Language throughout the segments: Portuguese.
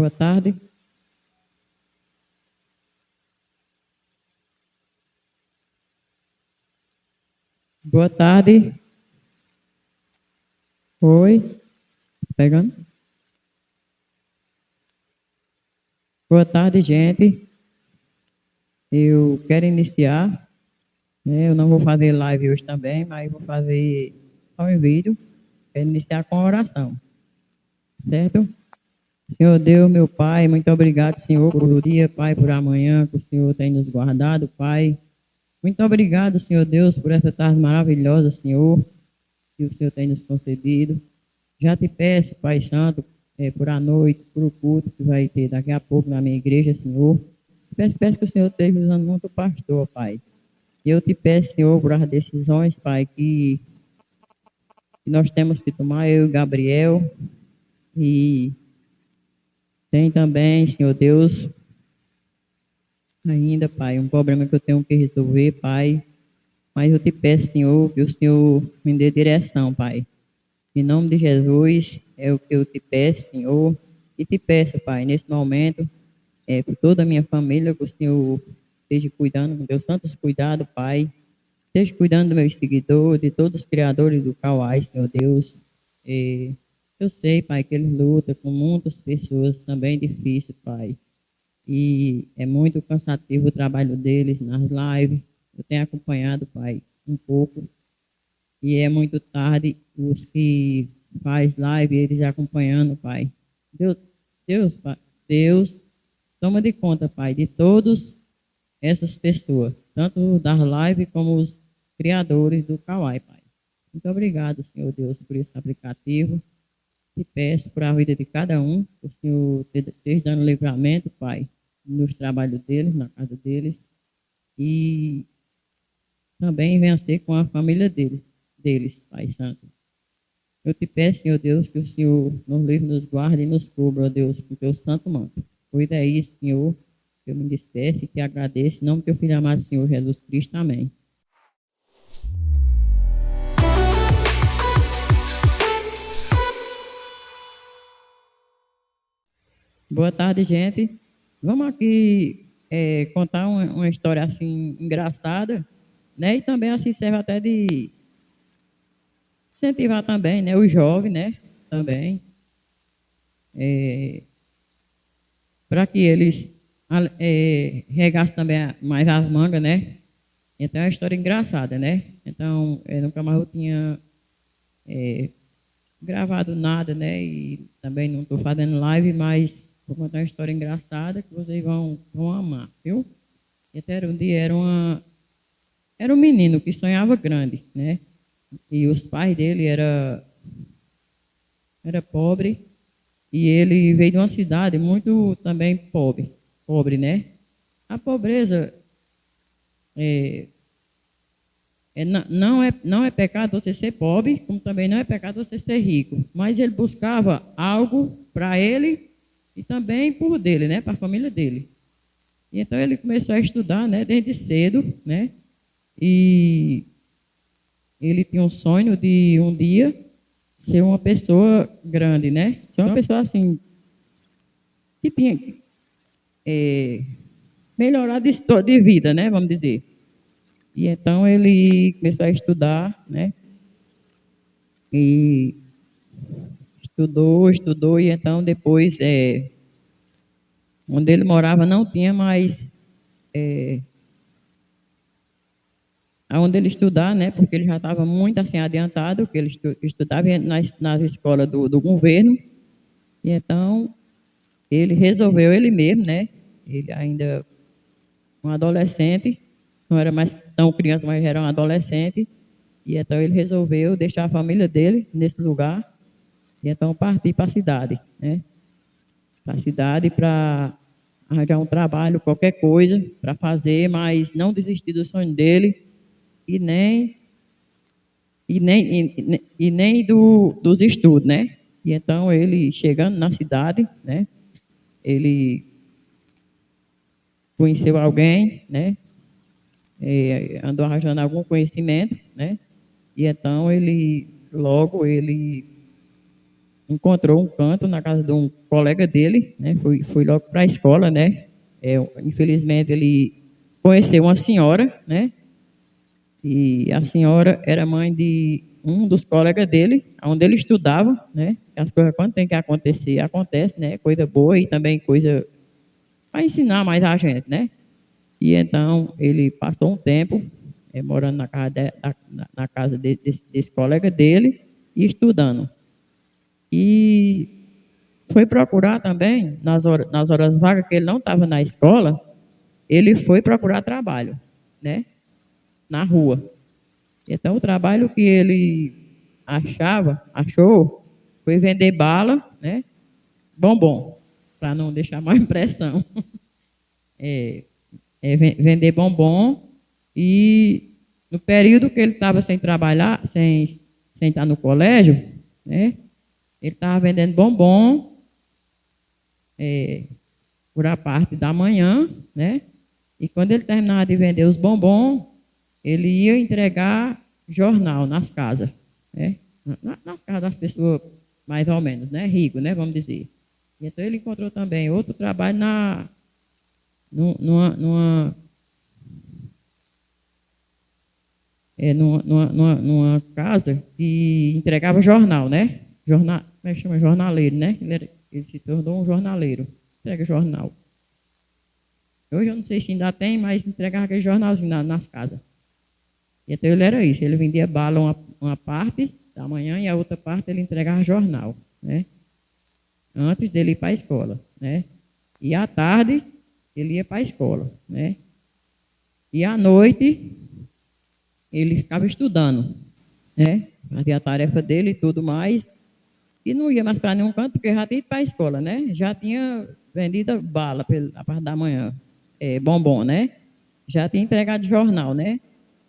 Boa tarde. Boa tarde. Oi. Pegando? Boa tarde, gente. Eu quero iniciar, né? Eu não vou fazer live hoje também, mas vou fazer só um vídeo. Quero iniciar com a oração, certo? Senhor Deus, meu Pai, muito obrigado, Senhor, por o dia, Pai, por amanhã que o Senhor tem nos guardado, Pai. Muito obrigado, Senhor Deus, por essa tarde maravilhosa, Senhor, que o Senhor tem nos concedido. Já te peço, Pai Santo, por a noite, por o culto que vai ter daqui a pouco na minha igreja, Senhor. Peço que o Senhor esteja usando muito o pastor, Pai. E eu te peço, Senhor, por as decisões, Pai, que nós temos que tomar, eu e o Gabriel. E tem também, Senhor Deus, ainda, Pai, um problema que eu tenho que resolver, Pai. Mas eu te peço, Senhor, que o Senhor me dê direção, Pai. Em nome de Jesus, é o que eu te peço, Senhor. E te peço, Pai, nesse momento, por toda a minha família, que o Senhor esteja cuidando, com teus santos cuidados, Pai. Esteja cuidando dos meus seguidores, de todos os criadores do Kauai, Senhor Deus. Eu sei, Pai, que eles lutam com muitas pessoas também difíceis, Pai. E é muito cansativo o trabalho deles nas lives. Eu tenho acompanhado, Pai, um pouco. E é muito tarde, os que faz live, eles acompanhando, Pai. Deus, Deus, Pai, Deus, toma de conta, Pai, de todas essas pessoas, tanto das lives como os criadores do Kauai, Pai. Muito obrigado, Senhor Deus, por esse aplicativo. Te peço por a vida de cada um, que o Senhor esteja dando livramento, Pai, nos trabalhos deles, na casa deles, e também venha ser com a família deles, Pai Santo. Eu te peço, Senhor Deus, que o Senhor nos livre, nos guarde e nos cubra, ó Deus, com teu santo manto. Cuida aí, Senhor, que eu me despeço e te agradeço, em nome do teu filho amado, Senhor Jesus Cristo. Amém. Boa tarde, gente. Vamos aqui contar uma história assim engraçada, né? E também assim serve até de incentivar também, né? O jovem, né? Também. Para que eles regassem também mais as mangas, né? Então é uma história engraçada, né? Então, nunca mais eu tinha gravado nada, né? E também não estou fazendo live, mas vou contar uma história engraçada que vocês vão amar, viu? Então, era um menino que sonhava grande, né? E os pais dele era pobre e ele veio de uma cidade muito também pobre, né? A pobreza não é pecado você ser pobre, como também não é pecado você ser rico. Mas ele buscava algo para ele e também por dele, né? Para a família dele. E então ele começou a estudar, né? Desde cedo, né? E ele tinha um sonho de um dia ser uma pessoa grande, né? Ser uma pessoa assim que tinha melhorar de vida, né? Vamos dizer. E então ele começou a estudar, né? E estudou, e então depois, onde ele morava não tinha mais aonde ele estudar, né? Porque ele já estava muito assim adiantado, que ele estudava nas escolas do governo, e então ele resolveu ele mesmo, né? Ele ainda um adolescente, não era mais tão criança, mas já era um adolescente, e então ele resolveu deixar a família dele nesse lugar, e então partir para a cidade, né? Para a cidade para arranjar um trabalho, qualquer coisa para fazer, mas não desistir do sonho dele e nem dos estudos, né? E então ele chegando na cidade, né? Ele conheceu alguém, né? Andou arranjando algum conhecimento, né? E então ele encontrou um canto na casa de um colega dele, né? Foi logo para a escola, né? Infelizmente ele conheceu uma senhora, né? E a senhora era mãe de um dos colegas dele, onde ele estudava, né? As coisas quando tem que acontecer, acontece, né? Coisa boa e também coisa para ensinar mais a gente, né? E então ele passou um tempo morando na casa, na casa desse colega dele e estudando. E foi procurar também, nas horas vagas que ele não estava na escola, ele foi procurar trabalho, né? Na rua. Então, o trabalho que ele achou, foi vender bala, né? Bombom, para não deixar má impressão. Vender bombom e no período que ele estava sem trabalhar, sem estar no colégio, né? Ele estava vendendo bombom por a parte da manhã, né? E quando ele terminava de vender os bombons, ele ia entregar jornal nas casas, né? Nas casas das pessoas, mais ou menos, né? Rico, né? Vamos dizer. E então ele encontrou também outro trabalho numa numa casa que entregava jornal, né? Jornal, como é que chama? Jornaleiro, né? Ele se tornou um jornaleiro, entrega jornal. Hoje eu não sei se ainda tem, mas entregava aquele jornalzinho nas casas. E então ele era isso, ele vendia bala uma parte da manhã e a outra parte ele entregava jornal, né? Antes dele ir para a escola, né? E à tarde ele ia para a escola, né? E à noite ele ficava estudando, né? Fazia a tarefa dele e tudo mais. E não ia mais para nenhum canto, porque já tinha ido para a escola, né? Já tinha vendido bala pela parte da manhã, bombom, né? Já tinha entregado jornal, né?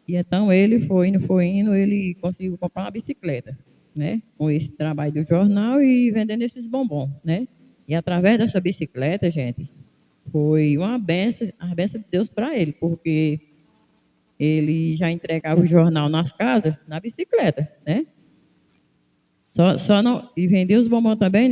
E então ele foi indo, ele conseguiu comprar uma bicicleta, né? Com esse trabalho do jornal e vendendo esses bombons, né? E através dessa bicicleta, gente, foi uma benção, a benção de Deus para ele, porque ele já entregava o jornal nas casas, na bicicleta, né? Só não, e vendia os bombons também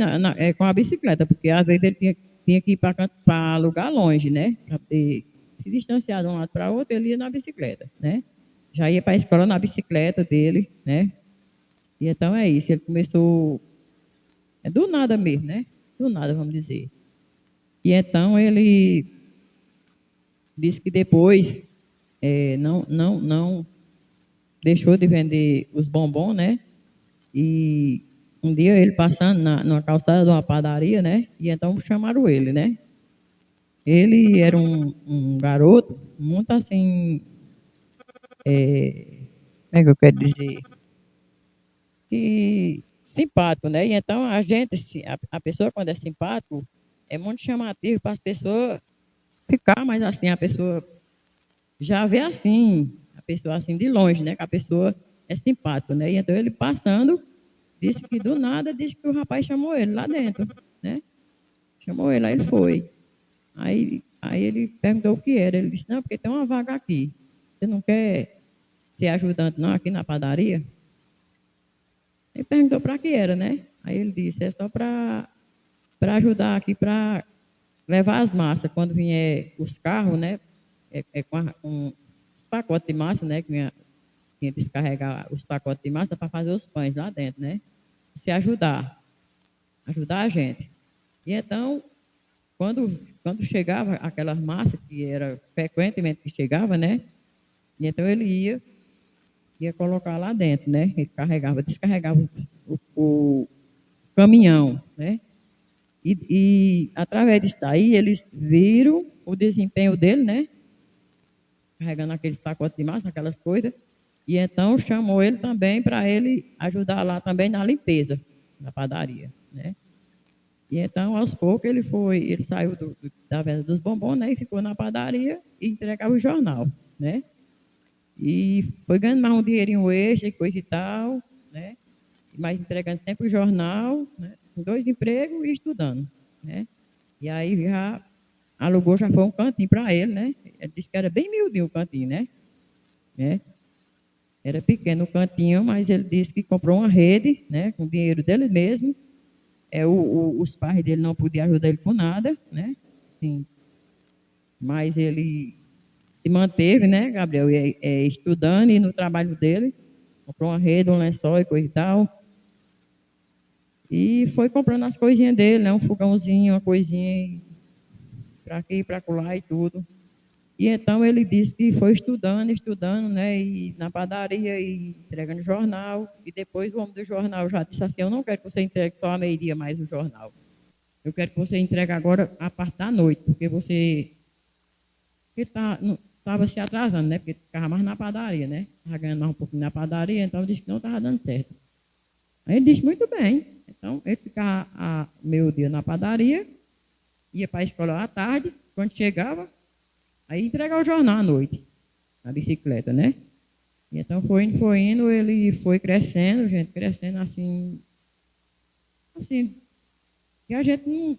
com a bicicleta, porque às vezes ele tinha que ir para lugar longe, né? Para se distanciar de um lado para outro, ele ia na bicicleta, né? Já ia para a escola na bicicleta dele, né? E então é isso, ele começou, do nada mesmo, né? Do nada, vamos dizer. E então ele disse que depois não deixou de vender os bombons, né? E um dia ele passando numa calçada de uma padaria, né? E então chamaram ele, né? Ele era um garoto muito assim, como é que eu quero dizer? Que simpático, né? E então a gente, a pessoa quando é simpático, é muito chamativo para as pessoas ficar, mas assim, a pessoa já vê assim, a pessoa assim de longe, né? Que a pessoa é simpática, né? E então ele passando, disse que do nada, disse que o rapaz chamou ele lá dentro, né? Chamou ele, aí ele foi. Aí ele perguntou o que era. Ele disse, não, porque tem uma vaga aqui. Você não quer ser ajudante não aqui na padaria? Ele perguntou para que era, né? Aí ele disse, é só para ajudar aqui, para levar as massas. Quando vier os carros, né? Com os pacotes de massa, né? Que vinha descarregar os pacotes de massa para fazer os pães lá dentro, né? Se ajudar a gente. E então, quando chegava aquelas massas, que era frequentemente que chegava, né? E então ele ia colocar lá dentro, né? Ele descarregava o caminhão, né? E através disso daí, eles viram o desempenho dele, né? Carregando aqueles pacotes de massa, aquelas coisas. E então chamou ele também para ele ajudar lá também na limpeza da padaria, né? E então, aos poucos, ele saiu da venda dos bombons, né? E ficou na padaria e entregava o jornal, né? E foi ganhando mais um dinheirinho extra, coisa e tal, né? Mas entregando sempre o jornal, né? Com 2 empregos e estudando, né? E aí já foi um cantinho para ele, né? Ele disse que era bem miudinho o cantinho, né? Era pequeno o cantinho, mas ele disse que comprou uma rede, né? Com dinheiro dele mesmo os pais dele não podiam ajudar ele com nada, né? Sim, mas ele se manteve, né, Gabriel, estudando e no trabalho dele, comprou uma rede, um lençol e coisa e tal, e foi comprando as coisinhas dele, né, um fogãozinho, uma coisinha para aqui, para colar e tudo. E então ele disse que foi estudando, estudando, né, e na padaria e entregando jornal, e depois o homem do jornal já disse assim: eu não quero que você entregue só a meio-dia mais o jornal. Eu quero que você entregue agora a parte da noite, porque você estava se atrasando, né? Porque ficava mais na padaria, né? Estava ganhando mais um pouquinho na padaria, então eu disse que não estava dando certo. Aí ele disse: muito bem. Então ele ficava a meio-dia na padaria, ia para a escola à tarde, quando chegava, aí entregava o jornal à noite, na bicicleta, né? E então foi indo, ele foi crescendo, gente, crescendo assim, que a gente não.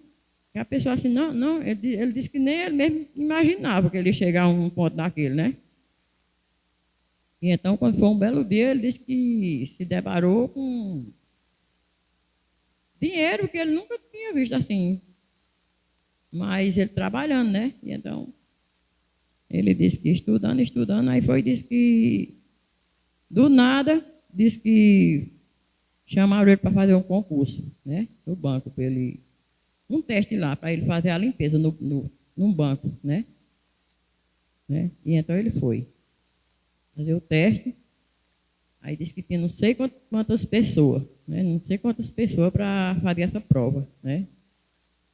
Que a pessoa assim, não, ele disse que nem ele mesmo imaginava que ele ia chegar a um ponto daquele, né? E então, quando foi um belo dia, ele disse que se deparou com dinheiro que ele nunca tinha visto assim. Mas ele trabalhando, né? E então, ele disse que estudando, aí foi, disse que, do nada, disse que chamaram ele para fazer um concurso, né? No banco, para ele, um teste lá, para ele fazer a limpeza num banco, né? E então ele foi fazer o teste. Aí disse que tinha não sei quantas pessoas, né? Não sei quantas pessoas para fazer essa prova, né?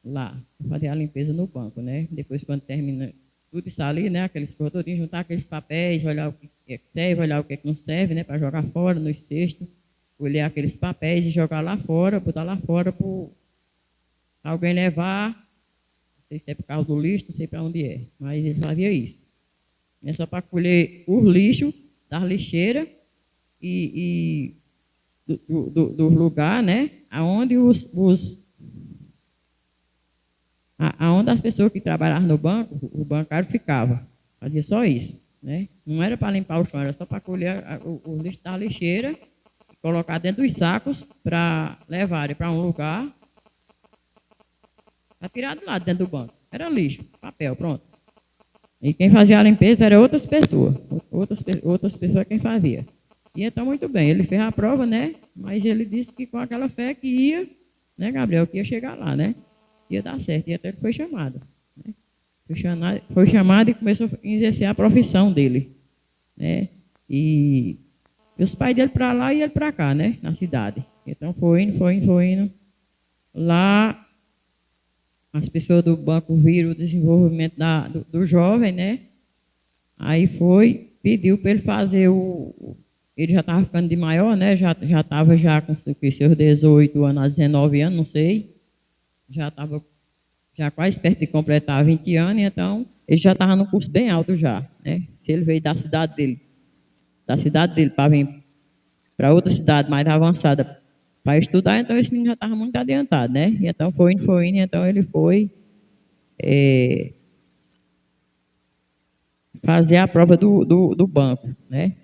Lá, para fazer a limpeza no banco, né? Depois, quando termina tudo isso ali, né? Aqueles corredores, juntar aqueles papéis, olhar o que é que serve, olhar o que é que não serve, né? Para jogar fora nos cestos, olhar aqueles papéis e jogar lá fora, botar lá fora para alguém levar. Não sei se é por causa do lixo, não sei para onde é, mas ele fazia isso. É só para colher os lixos das lixeiras e do lugar, né? Aonde aonde as pessoas que trabalhavam no banco, o bancário ficava. Fazia só isso, né? Não era para limpar o chão, era só para colher o lixo da lixeira, colocar dentro dos sacos para levarem para um lugar, para tirar do lado dentro do banco. Era lixo, papel, pronto. E quem fazia a limpeza eram outras pessoas quem fazia. E então, muito bem, ele fez a prova, né? Mas ele disse que com aquela fé que ia, né, Gabriel, que ia chegar lá, né? Ia dar certo. E até ele foi chamado. Né? Foi chamado e começou a exercer a profissão dele. Né? E os pais dele para lá e ele para cá, né? Na cidade. Então, foi indo. Lá, as pessoas do banco viram o desenvolvimento do jovem, né? Aí pediu para ele fazer ele já estava ficando de maior, né? Já estava com seus 18 anos, 19 anos, não sei. Já estava quase perto de completar 20 anos, então ele já estava no curso bem alto já, né? Se ele veio da cidade dele para vir para outra cidade mais avançada para estudar, então esse menino já estava muito adiantado, né? E então foi indo, então ele foi fazer a prova do banco, né?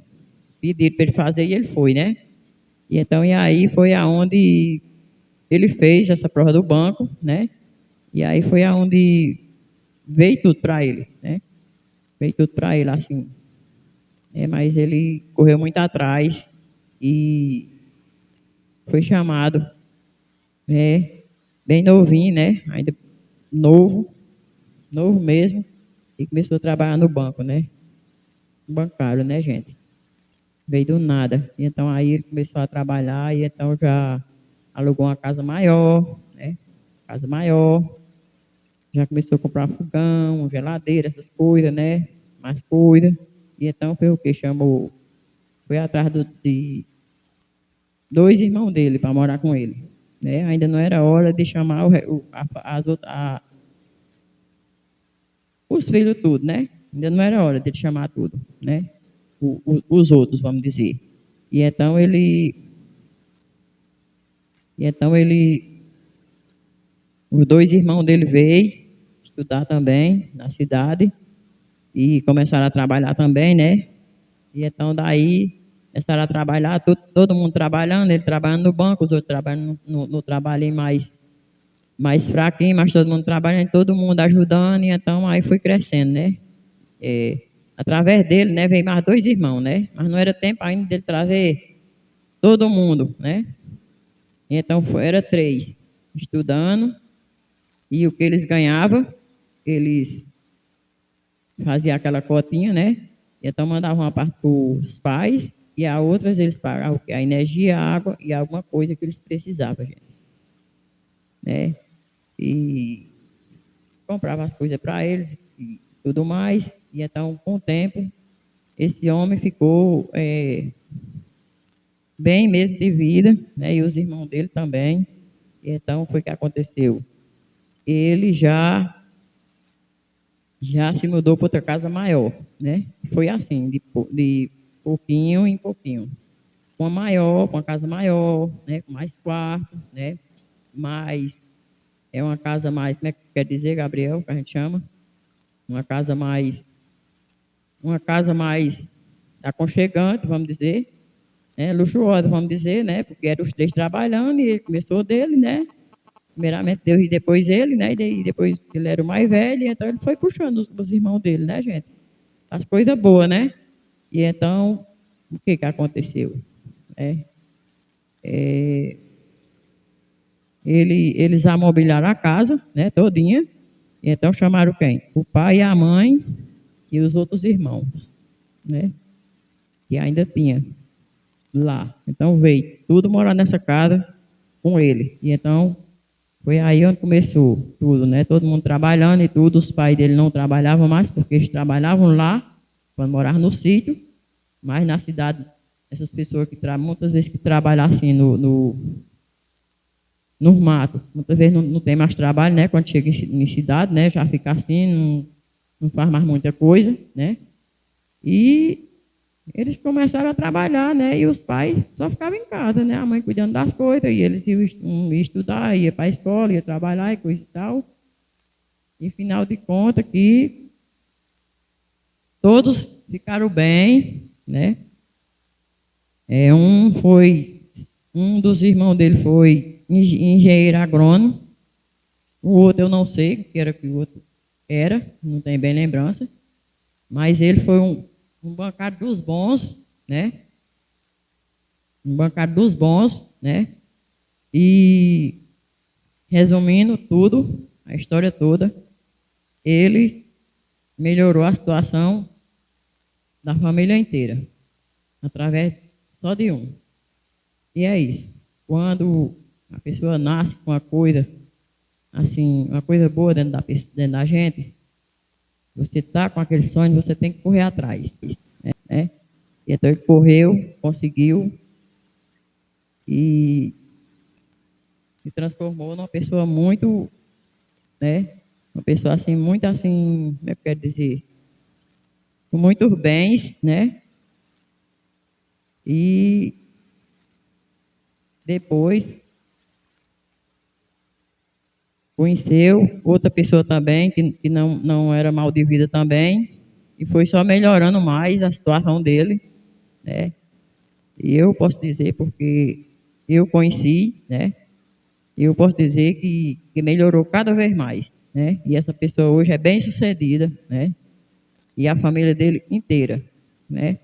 Pediram para ele fazer e ele foi, né? E aí foi aonde ele fez essa prova do banco, né? E aí foi aonde veio tudo para ele, né? Veio tudo para ele, assim. Mas ele correu muito atrás e foi chamado, bem novinho, né? Ainda novo mesmo, e começou a trabalhar no banco, né? Bancário, né, gente? Veio do nada. E então aí ele começou a trabalhar e então já alugou uma casa maior, né? Casa maior. Já começou a comprar fogão, geladeira, essas coisas, né? Mais coisas. E então foi o que? Foi atrás de dois irmãos dele para morar com ele. Né? Ainda não era hora de chamar os filhos tudo, né? Ainda não era hora de chamar tudo, né? Os outros, vamos dizer. E então os dois irmãos dele veio estudar também na cidade e começaram a trabalhar também, né? E então daí começaram a trabalhar, todo mundo trabalhando, ele trabalhando no banco, os outros trabalhando no trabalho mais mais fraquinho, mas todo mundo trabalhando, todo mundo ajudando, e então aí foi crescendo, né? É, através dele, né, veio mais 2 irmãos, né? Mas não era tempo ainda dele trazer todo mundo, né? Então era 3 estudando, e o que eles ganhavam, eles faziam aquela cotinha, né? Então mandavam uma parte para os pais, e a outras eles pagavam o quê? A energia, a água e alguma coisa que eles precisavam, gente, né? E comprava as coisas para eles e tudo mais. E então, com o tempo, esse homem ficou bem mesmo de vida, né? E os irmãos dele também. E então, foi o que aconteceu. Ele já se mudou para outra casa maior, né? Foi assim, de pouquinho em pouquinho. Uma maior, uma casa maior, né? Com mais quarto, né? Mais, é uma casa mais, como é que quer dizer, Gabriel, que a gente chama? Uma casa mais aconchegante, vamos dizer, né? Luxuosa, vamos dizer, né? Porque eram os 3 trabalhando e ele começou dele, né? Primeiramente Deus e depois ele, né? E depois ele era o mais velho, então ele foi puxando os irmãos dele, né, gente? As coisas boas, né? E então, o que que aconteceu? É, é, eles amobiliaram a casa, né, todinha, e então chamaram quem? O pai, a mãe e os outros irmãos, né? Que ainda tinha lá. Então veio tudo morar nessa casa com ele. E então foi aí onde começou tudo, né? Todo mundo trabalhando e tudo. Os pais dele não trabalhavam mais porque eles trabalhavam lá, quando moravam no sítio, mas na cidade, essas pessoas que muitas vezes que trabalham assim no mato, muitas vezes não tem mais trabalho, né? Quando chega em cidade, né? Já fica assim, não faz mais muita coisa, né? E eles começaram a trabalhar, né? E os pais só ficavam em casa, né? A mãe cuidando das coisas, e eles iam estudar, ia para a escola, ia trabalhar e coisa e tal. E final de contas que todos ficaram bem, né? Um dos irmãos dele foi engenheiro agrônomo, o outro eu não sei o que era que o outro era, não tenho bem lembrança, mas ele foi um bancário dos bons, né? Um bancário dos bons, né? E resumindo tudo, a história toda, ele melhorou a situação da família inteira, através só de um. E é isso. Quando a pessoa nasce com uma coisa, assim, uma coisa boa dentro da gente, você está com aquele sonho, você tem que correr atrás, né? E então ele correu, conseguiu e se transformou numa pessoa muito, né? Uma pessoa assim, muito assim, como é que eu quero dizer? Com muitos bens, né? E depois conheceu outra pessoa também, que não era mal de vida também, e foi só melhorando mais a situação dele, né? E eu posso dizer, porque eu conheci, né? E eu posso dizer que melhorou cada vez mais, né? E essa pessoa hoje é bem sucedida, né? E a família dele inteira, né?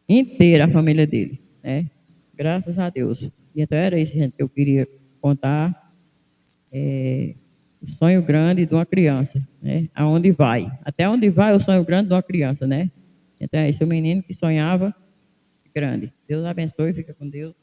Inteira a família dele, né? Graças a Deus. E então era isso, gente, que eu queria contar. O sonho grande de uma criança, né? Aonde vai? Até onde vai o sonho grande de uma criança, né? Então é esse o menino que sonhava grande. Deus abençoe, fica com Deus.